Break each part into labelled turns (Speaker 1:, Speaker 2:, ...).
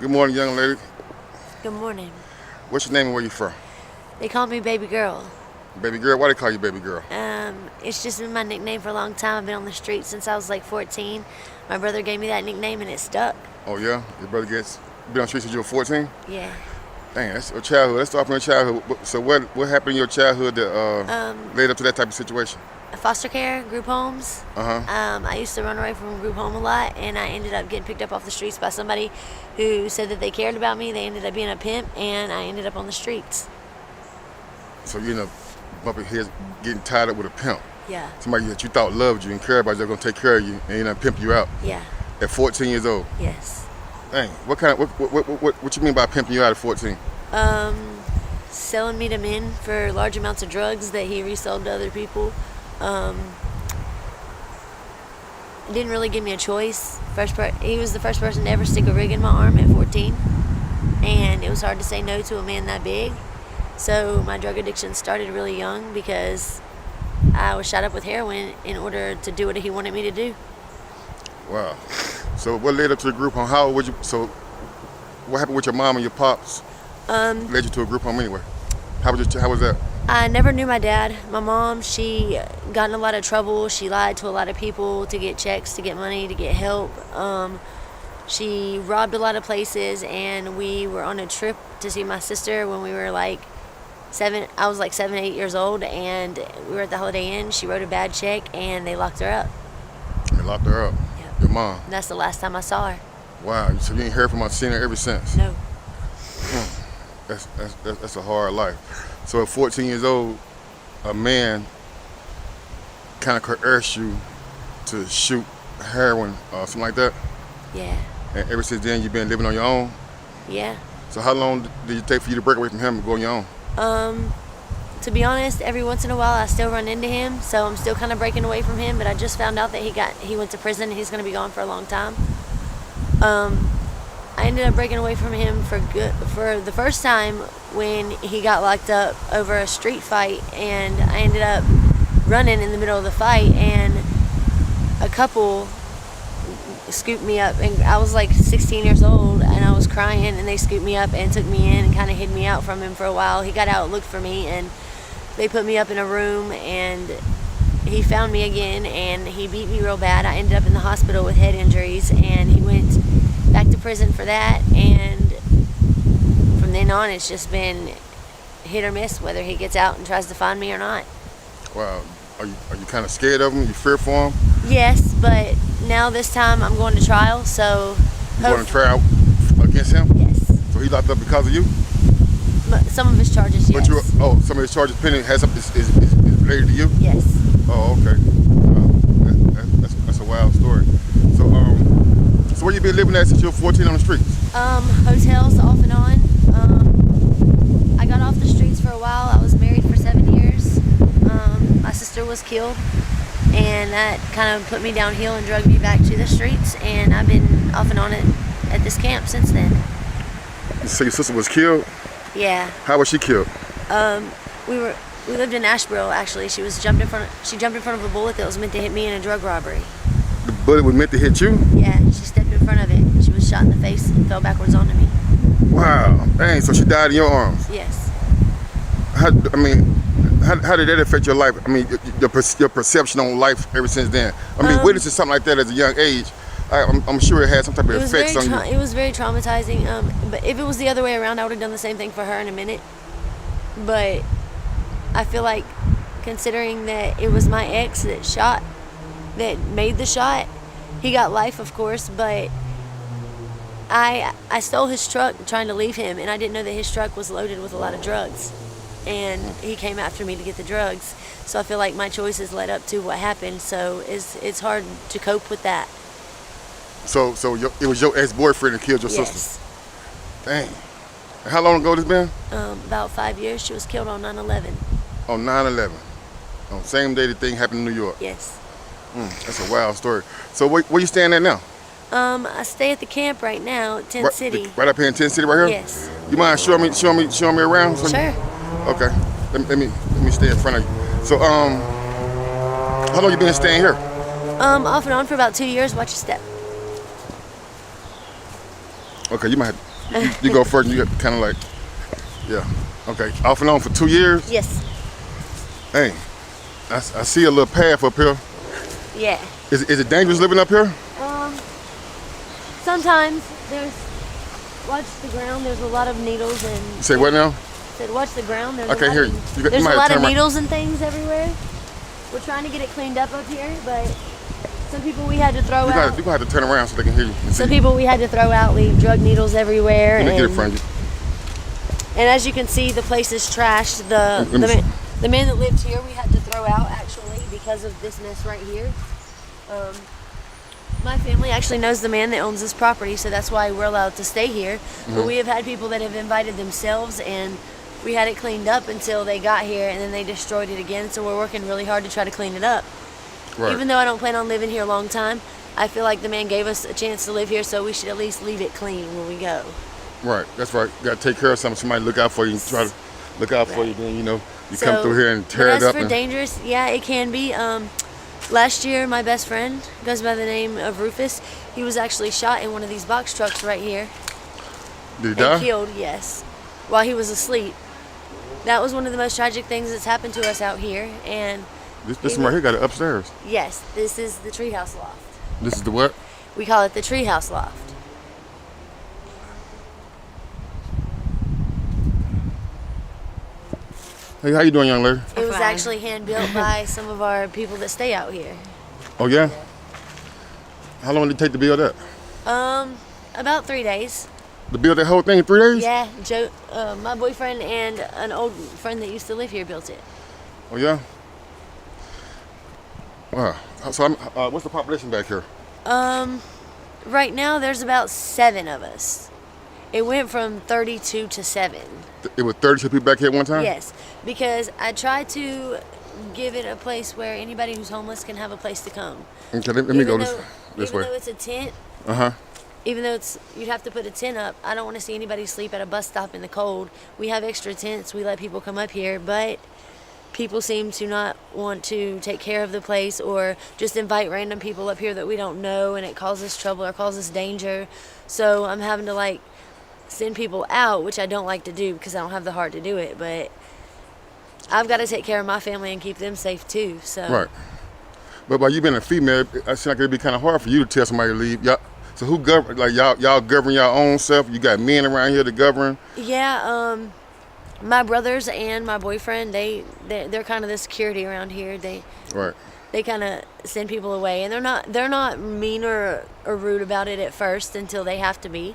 Speaker 1: Good morning, young lady.
Speaker 2: Good morning.
Speaker 1: What's your name and where you from?
Speaker 2: They call me baby girl.
Speaker 1: Baby girl? Why they call you baby girl?
Speaker 2: It's just been my nickname for a long time. I've been on the street since I was like 14. My brother gave me that nickname and it stuck.
Speaker 1: Oh yeah? Your brother been on the street since you were 14?
Speaker 2: Yeah.
Speaker 1: Dang, that's your childhood. Let's start from your childhood. So what happened in your childhood that led up to that type of situation?
Speaker 2: Foster care, group homes.
Speaker 1: Uh-huh.
Speaker 2: I used to run away from group home a lot, and I ended up getting picked up off the streets by somebody who said that they cared about me. They ended up being a pimp, and I ended up on the streets.
Speaker 1: So you end up bumping heads, getting tied up with a pimp.
Speaker 2: Yeah.
Speaker 1: Somebody that you thought loved you and cared about you, they're gonna take care of you, and end up pimp you out.
Speaker 2: Yeah.
Speaker 1: At 14 years old.
Speaker 2: Yes.
Speaker 1: Dang. What you mean by pimping you out at 14?
Speaker 2: Selling me to men for large amounts of drugs that he resold to other people. Didn't really give me a choice. He was the first person to ever stick a rig in my arm at 14, and it was hard to say no to a man that big. So my drug addiction started really young because I was shot up with heroin in order to do what he wanted me to do.
Speaker 1: Wow. So what led up to the group home? How old was you? So what happened with your mom and your pops? Led you to a group home anyway. How was that?
Speaker 2: I never knew my dad. My mom, she got in a lot of trouble. She lied to a lot of people to get checks, to get money, to get help. She robbed a lot of places, and we were on a trip to see my sister when we were like 7, 8 years old, and we were at the Holiday Inn. She wrote a bad check, and they locked her up.
Speaker 1: They locked her up?
Speaker 2: Yep.
Speaker 1: Your mom?
Speaker 2: And that's the last time I saw her.
Speaker 1: Wow, so you ain't heard from her, seen her ever since?
Speaker 2: No.
Speaker 1: That's a hard life. So at 14 years old, a man kind of coerced you to shoot heroin or something like that?
Speaker 2: Yeah.
Speaker 1: And ever since then, you've been living on your own?
Speaker 2: Yeah.
Speaker 1: So how long did it take for you to break away from him and go on your own?
Speaker 2: To be honest, every once in a while I still run into him, so I'm still kind of breaking away from him, but I just found out that he went to prison and he's going to be gone for a long time. I ended up breaking away from him for the first time when he got locked up over a street fight, and I ended up running in the middle of the fight, and a couple scooped me up, and I was like 16 years old, and I was crying, and they scooped me up and took me in and kind of hid me out from him for a while. He got out, looked for me, and they put me up in a room, and he found me again, and he beat me real bad. I ended up in the hospital with head injuries, and he went back to prison for that, and from then on it's just been hit or miss whether he gets out and tries to find me or not.
Speaker 1: Wow. Are you kind of scared of him? You fear for him?
Speaker 2: Yes, but now this time I'm going to trial, so...
Speaker 1: You going to trial against him?
Speaker 2: Yes.
Speaker 1: So he locked up because of you?
Speaker 2: Some of his charges, yes.
Speaker 1: But some of his charges pending is related to you?
Speaker 2: Yes.
Speaker 1: Oh, okay. That's a wild story. So where you been living at since you were 14 on the streets?
Speaker 2: Hotels off and on. I got off the streets for a while. I was married for 7 years. My sister was killed, and that kind of put me downhill and drugged me back to the streets, and I've been off and on at this camp since then.
Speaker 1: So your sister was killed?
Speaker 2: Yeah.
Speaker 1: How was she killed?
Speaker 2: We lived in Asheboro, actually. She jumped in front of a bullet that was meant to hit me in a drug robbery.
Speaker 1: The bullet was meant to hit you?
Speaker 2: Yeah, she stepped in front of it. She was shot in the face and fell backwards onto me.
Speaker 1: Wow. Dang, so she died in your arms?
Speaker 2: Yes.
Speaker 1: How did that affect your life? I mean, your perception on life ever since then? I mean, witnessing something like that at a young age, I'm sure it had some type of effects on you.
Speaker 2: It was very traumatizing. But if it was the other way around, I would have done the same thing for her in a minute. But I feel like, considering that it was my ex that made the shot, he got life, of course, but I stole his truck trying to leave him, and I didn't know that his truck was loaded with a lot of drugs, and he came after me to get the drugs. So I feel like my choices led up to what happened, so it's hard to cope with that.
Speaker 1: So it was your ex-boyfriend that killed your
Speaker 2: Yes.
Speaker 1: sister? Dang. And how long ago this been?
Speaker 2: About 5 years. She was killed on 9/11.
Speaker 1: On 9/11. On the same day the thing happened in New York?
Speaker 2: Yes.
Speaker 1: That's a wild story. So where you staying at now?
Speaker 2: I stay at the camp right now at Tent City.
Speaker 1: Right up here in Tent City right here?
Speaker 2: Yes.
Speaker 1: You mind showing me around?
Speaker 2: Sure.
Speaker 1: Okay. Let me stay in front of you. So how long you been staying here?
Speaker 2: Off and on for about 2 years. Watch your step.
Speaker 1: Okay, you might have, you go first and you kind of like, yeah. Okay, off and on for 2 years?
Speaker 2: Yes.
Speaker 1: Hey, I see a little path up here.
Speaker 2: Yeah.
Speaker 1: Is it dangerous living up here?
Speaker 2: Sometimes there's, watch the ground, there's a lot of needles and...
Speaker 1: You say what now?
Speaker 2: Said watch the ground, there's
Speaker 1: I can't hear you.
Speaker 2: There's a lot of needles and things everywhere. We're trying to get it cleaned up here, but some people we had to throw out.
Speaker 1: You're going to have to turn around so they can hear you.
Speaker 2: Some people we had to throw out, leave drug needles everywhere.
Speaker 1: Let me get it from you.
Speaker 2: And as you can see, the place is trashed. The man that lived here we had to throw out actually because of this mess right here. My family actually knows the man that owns this property, so that's why we're allowed to stay here. But we have had people that have invited themselves, and we had it cleaned up until they got here, and then they destroyed it again. So we're working really hard to try to clean it up. Right. Even though I don't plan on living here a long time, I feel like the man gave us a chance to live here, so we should at least leave it clean when we go. Right,
Speaker 1: that's right. You got to take care of something. Somebody look out for you and try to look out for you. Then, you come through here and tear it up.
Speaker 2: As for dangerous, yeah, it can be. Last year, my best friend goes by the name of Rufus. He was actually shot in one of these box trucks right here.
Speaker 1: Did he die?
Speaker 2: And killed, yes, while he was asleep. That was one of the most tragic things that's happened to us out here. And
Speaker 1: this one right here got it upstairs.
Speaker 2: Yes, this is the treehouse loft.
Speaker 1: This is the what?
Speaker 2: We call it the treehouse loft.
Speaker 1: Hey, how you doing, young lady?
Speaker 2: It was actually hand built by some of our people that stay out here.
Speaker 1: Oh yeah? How long did it take to build that?
Speaker 2: About 3 days.
Speaker 1: To build that whole thing in 3 days?
Speaker 2: Yeah, Joe, my boyfriend and an old friend that used to live here built it.
Speaker 1: Oh yeah? Wow. So what's the population back here?
Speaker 2: Right now there's about 7 of us. It went from 32 to 7.
Speaker 1: It was 32 people back here at one time?
Speaker 2: Yes, because I tried to give it a place where anybody who's homeless can have a place to come.
Speaker 1: Okay, let me go this way.
Speaker 2: Even though it's a tent, even though you'd have to put a tent up, I don't want to see anybody sleep at a bus stop in the cold. We have extra tents. We let people come up here, but people seem to not want to take care of the place or just invite random people up here that we don't know, and it causes trouble or causes danger. So I'm having to send people out, which I don't like to do because I don't have the heart to do it, but I've got to take care of my family and keep them safe too. So
Speaker 1: right. But by you being a female, it seems like it'd be kind of hard for you to tell somebody to leave. So who govern? Y'all govern your own self? You got men around here to govern? Yeah.
Speaker 2: My brothers and my boyfriend, they're kind of the security around here. They kind of send people away, and they're not mean or rude about it at first until they have to be.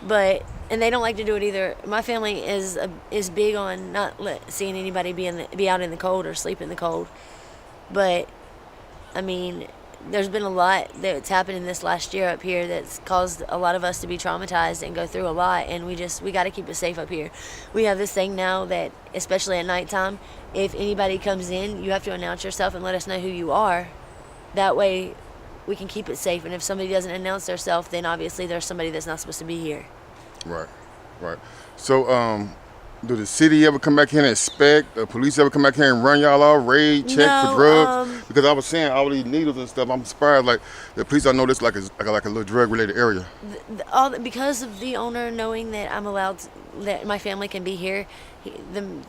Speaker 2: And they don't like to do it either. My family is big on not seeing anybody be out in the cold or sleep in the cold. But I mean, there's been a lot that's happened in this last year up here that's caused a lot of us to be traumatized and go through a lot. And we got to keep it safe up here. We have this thing now that, especially at nighttime, if anybody comes in, you have to announce yourself and let us know who you are. That way we can keep it safe. And if somebody doesn't announce themselves, then obviously there's somebody that's not supposed to be here.
Speaker 1: Right. So, do the city ever come back here and inspect? The police ever come back here and run y'all off, raid, check for drugs? Because I was saying all these needles and stuff. I'm surprised, the police don't know this like a little drug-related area.
Speaker 2: Because of the owner knowing that I'm allowed, that my family can be here,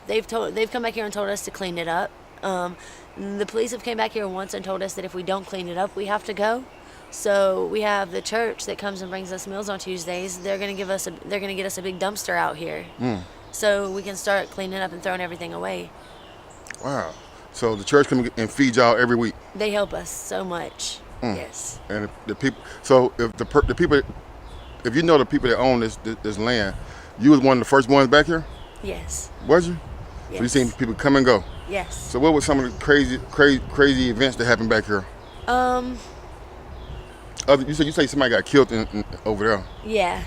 Speaker 2: they've come back here and told us to clean it up. The police have came back here once and told us that if we don't clean it up, we have to go. So we have the church that comes and brings us meals on Tuesdays. They're gonna get us a big dumpster out here, so we can start cleaning up and throwing everything away. Wow!
Speaker 1: So the church come and feed y'all every week.
Speaker 2: They help us so much. Yes.
Speaker 1: And the people. So if the people, if you know the people that own this land, you was one of the first ones back here. Yes. Was you? Yes. So you seen people come and go.
Speaker 2: Yes.
Speaker 1: So what were some of the crazy events that happened back here? You say somebody got killed over there.
Speaker 2: Yeah,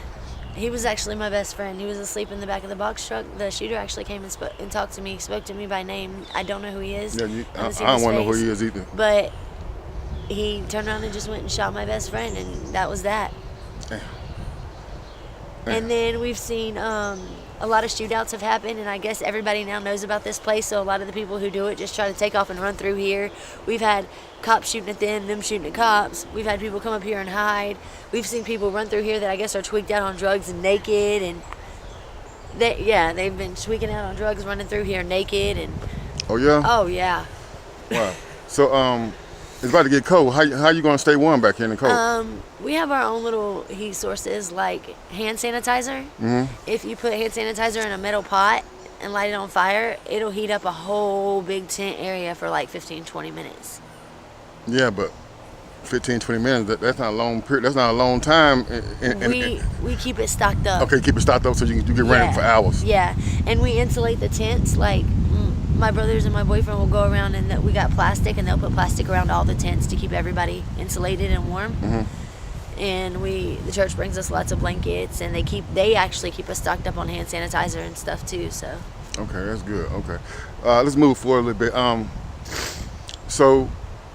Speaker 2: he was actually my best friend. He was asleep in the back of the box truck. The shooter actually came and talked to me, spoke to me by name. I don't know who he is.
Speaker 1: Yeah, I don't want to know who he is either.
Speaker 2: But he turned around and just went and shot my best friend, and that was that.
Speaker 1: Damn.
Speaker 2: And then we've seen a lot of shootouts have happened, and I guess everybody now knows about this place, so a lot of the people who do it just try to take off and run through here. We've had cops shooting at them shooting at cops. We've had people come up here and hide. We've seen people run through here that I guess are tweaked out on drugs and naked, and they've been tweaking out on drugs, running through here naked, and
Speaker 1: Oh yeah.
Speaker 2: oh yeah.
Speaker 1: Wow. So it's about to get cold. How you gonna stay warm back here in the cold?
Speaker 2: We have our own little heat sources like hand sanitizer. Mm-hmm. If you put hand sanitizer in a metal pot and light it on fire, it'll heat up a whole big tent area for like 15-20 minutes.
Speaker 1: Yeah, but 15-20 minutes, that's not a long period. That's not a long time.
Speaker 2: We keep it stocked up.
Speaker 1: Okay, keep it stocked up so you get running for hours.
Speaker 2: Yeah, and we insulate the tents. Like my brothers and my boyfriend will go around, and we got plastic, and they'll put plastic around all the tents to keep everybody insulated and warm. Mm-hmm. And the church brings us lots of blankets, and they actually keep us stocked up on hand sanitizer and stuff too. So.
Speaker 1: Okay, that's good. Okay, let's move forward a little bit. So.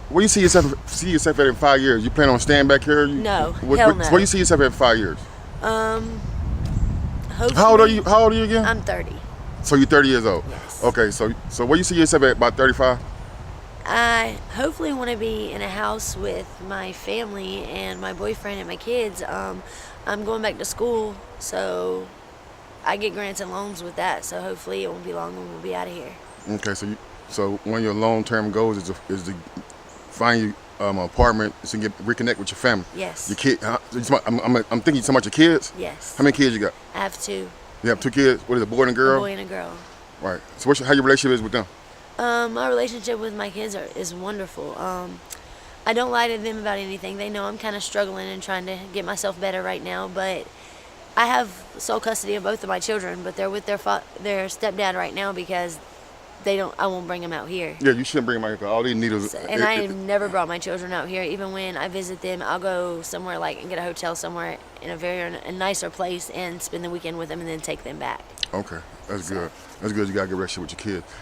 Speaker 1: Where do you see yourself at in 5 years? You plan on staying back here?
Speaker 2: No, hell no.
Speaker 1: Where do you see yourself at in 5 years?
Speaker 2: Hopefully.
Speaker 1: How old are you? How old are you again?
Speaker 2: I'm 30.
Speaker 1: So you're 30 years old.
Speaker 2: Yes.
Speaker 1: Okay, so where do you see yourself at about 35?
Speaker 2: I hopefully want to be in a house with my family and my boyfriend and my kids. I'm going back to school, so I get grants and loans with that. So hopefully it won't be long and we'll be out of here.
Speaker 1: Okay, so one of your long-term goals is to find you an apartment so you can reconnect with your family.
Speaker 2: Yes.
Speaker 1: Your kid. I'm thinking so much of kids.
Speaker 2: Yes.
Speaker 1: How many kids you got?
Speaker 2: I have 2.
Speaker 1: You have 2 kids. What is it, a boy and a girl?
Speaker 2: A boy and a girl.
Speaker 1: Right. So how your relationship is with them?
Speaker 2: My relationship with my kids is wonderful. I don't lie to them about anything. They know I'm kind of struggling and trying to get myself better right now, but I have sole custody of both of my children, but they're with their stepdad right now because I won't bring them out here.
Speaker 1: Yeah, you shouldn't bring them out here. All they need is...
Speaker 2: And I have never brought my children out here. Even when I visit them, I'll go somewhere and get a hotel somewhere in a nicer place and spend the weekend with them and then take them back.
Speaker 1: Okay, that's good. That's good. You got a good relationship with your kids.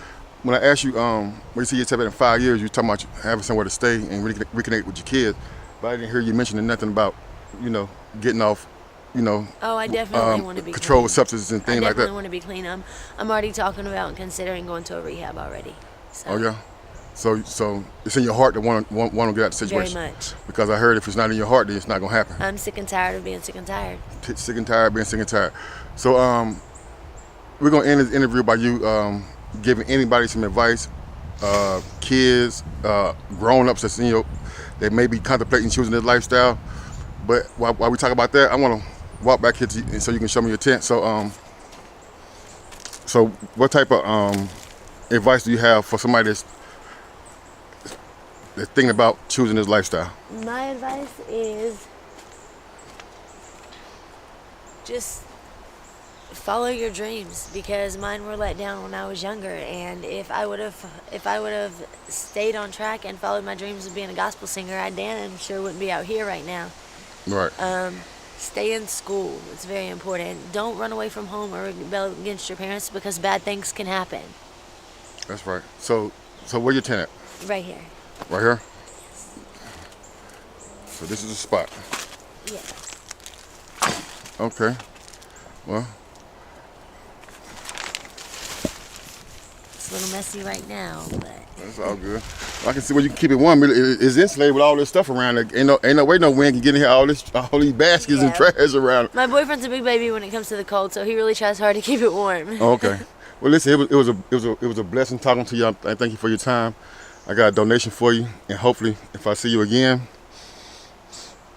Speaker 1: When I asked you, where you see yourself in 5 years, you were talking about having somewhere to stay and reconnect with your kids, but I didn't hear you mentioning nothing about, getting off,
Speaker 2: Oh, I definitely want to be
Speaker 1: controlled
Speaker 2: clean.
Speaker 1: substances and things like that.
Speaker 2: I definitely want to be clean. I'm already talking about and considering going to a rehab already. So.
Speaker 1: Oh yeah, so it's in your heart to want to get out of the situation.
Speaker 2: Very much.
Speaker 1: Because I heard if it's not in your heart, then it's not gonna happen.
Speaker 2: I'm sick and tired of being sick and tired.
Speaker 1: Sick and tired of being sick and tired. So we're gonna end this interview by you giving anybody some advice, kids, grown-ups that may be contemplating choosing this lifestyle. But while we talk about that, I want to walk back here so you can show me your tent. So so what type of advice do you have for somebody that's thinking about choosing this lifestyle?
Speaker 2: My advice is just follow your dreams, because mine were let down when I was younger, and if I would have stayed on track and followed my dreams of being a gospel singer, I damn sure wouldn't be out here right now.
Speaker 1: Right.
Speaker 2: Stay in school. It's very important. Don't run away from home or rebel against your parents, because bad things can happen.
Speaker 1: That's right. So where your tent at?
Speaker 2: Right here.
Speaker 1: Right here?
Speaker 2: Yes.
Speaker 1: So this is the spot.
Speaker 2: Yeah.
Speaker 1: Okay. Well,
Speaker 2: it's a little messy right now, but
Speaker 1: that's all good. I can see where you can keep it warm. It's insulated with all this stuff around it. Ain't no way no wind can get in here. All these baskets and trash around.
Speaker 2: My boyfriend's a big baby when it comes to the cold, so he really tries hard to keep it warm.
Speaker 1: Okay. Well, listen, it was a blessing talking to you. I thank you for your time. I got a donation for you, and hopefully, if I see you again,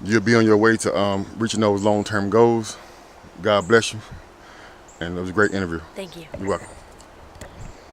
Speaker 1: you'll be on your way to reaching those long-term goals. God bless you, and it was a great interview.
Speaker 2: Thank you.
Speaker 1: You're welcome.